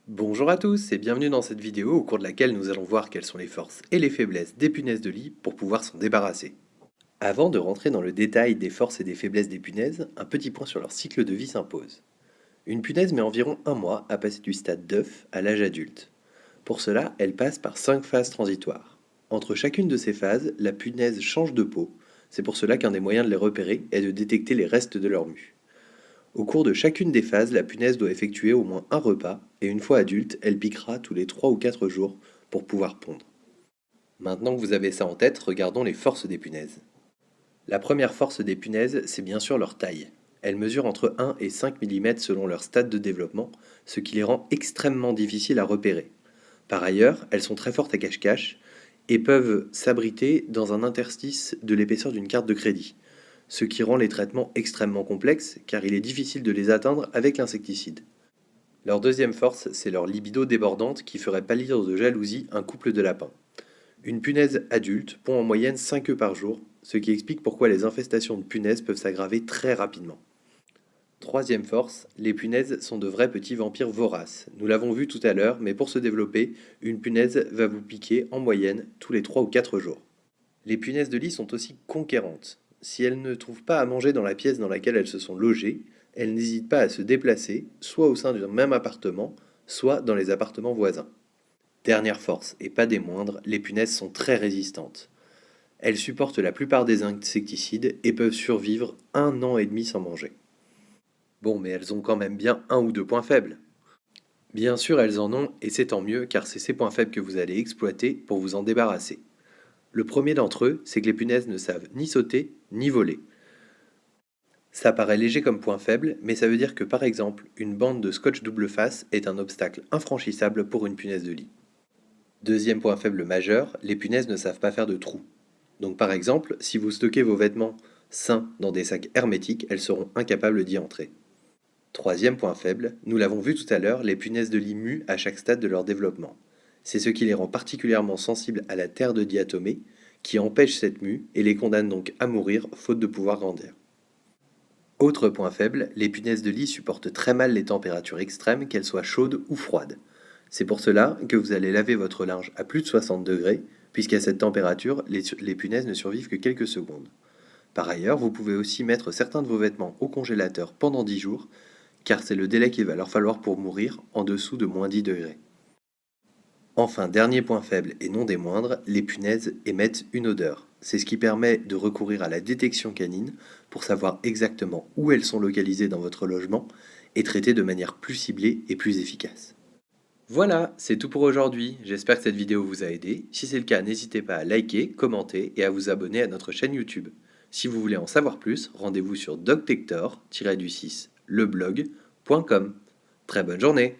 Bonjour à tous et bienvenue dans cette vidéo au cours de laquelle nous allons voir quelles sont les forces et les faiblesses des punaises de lit pour pouvoir s'en débarrasser. Avant de rentrer dans le détail des forces et des faiblesses des punaises, un petit point sur leur cycle de vie s'impose. Une punaise met environ un mois à passer du stade d'œuf à l'âge adulte. Pour cela, elle passe par 5 phases transitoires. Entre chacune de ces phases, la punaise change de peau. C'est pour cela qu'un des moyens de les repérer est de détecter les restes de leur mue. Au cours de chacune des phases, la punaise doit effectuer au moins un repas, et une fois adulte, elle piquera tous les 3 ou 4 jours pour pouvoir pondre. Maintenant que vous avez ça en tête, regardons les forces des punaises. La première force des punaises, c'est bien sûr leur taille. Elles mesurent entre 1 et 5 mm selon leur stade de développement, ce qui les rend extrêmement difficiles à repérer. Par ailleurs, elles sont très fortes à cache-cache et peuvent s'abriter dans un interstice de l'épaisseur d'une carte de crédit, ce qui rend les traitements extrêmement complexes car il est difficile de les atteindre avec l'insecticide. Leur deuxième force, c'est leur libido débordante qui ferait pâlir de jalousie un couple de lapins. Une punaise adulte pond en moyenne 5 œufs par jour, ce qui explique pourquoi les infestations de punaises peuvent s'aggraver très rapidement. Troisième force, les punaises sont de vrais petits vampires voraces. Nous l'avons vu tout à l'heure, mais pour se développer, une punaise va vous piquer en moyenne tous les 3 ou 4 jours. Les punaises de lit sont aussi conquérantes. Si elles ne trouvent pas à manger dans la pièce dans laquelle elles se sont logées, elles n'hésitent pas à se déplacer, soit au sein d'un même appartement, soit dans les appartements voisins. Dernière force, et pas des moindres, les punaises sont très résistantes. Elles supportent la plupart des insecticides et peuvent survivre 1 an et demi sans manger. Bon, mais elles ont quand même bien un ou deux points faibles. Bien sûr, elles en ont, et c'est tant mieux, car c'est ces points faibles que vous allez exploiter pour vous en débarrasser. Le premier d'entre eux, c'est que les punaises ne savent ni sauter, ni voler. Ça paraît léger comme point faible, mais ça veut dire que par exemple, une bande de scotch double face est un obstacle infranchissable pour une punaise de lit. Deuxième point faible majeur, les punaises ne savent pas faire de trous. Donc par exemple, si vous stockez vos vêtements sains dans des sacs hermétiques, elles seront incapables d'y entrer. Troisième point faible, nous l'avons vu tout à l'heure, les punaises de lit muent à chaque stade de leur développement. C'est ce qui les rend particulièrement sensibles à la terre de diatomée, qui empêche cette mue et les condamne donc à mourir faute de pouvoir grandir. Autre point faible, les punaises de lit supportent très mal les températures extrêmes, qu'elles soient chaudes ou froides. C'est pour cela que vous allez laver votre linge à plus de 60 degrés, puisqu'à cette température, les punaises ne survivent que quelques secondes. Par ailleurs, vous pouvez aussi mettre certains de vos vêtements au congélateur pendant 10 jours, car c'est le délai qu'il va leur falloir pour mourir en dessous de moins 10 degrés. Enfin, dernier point faible et non des moindres, les punaises émettent une odeur. C'est ce qui permet de recourir à la détection canine pour savoir exactement où elles sont localisées dans votre logement et traiter de manière plus ciblée et plus efficace. Voilà, c'est tout pour aujourd'hui. J'espère que cette vidéo vous a aidé. Si c'est le cas, n'hésitez pas à liker, commenter et à vous abonner à notre chaîne YouTube. Si vous voulez en savoir plus, rendez-vous sur dogtector-6leblog.com. Très bonne journée!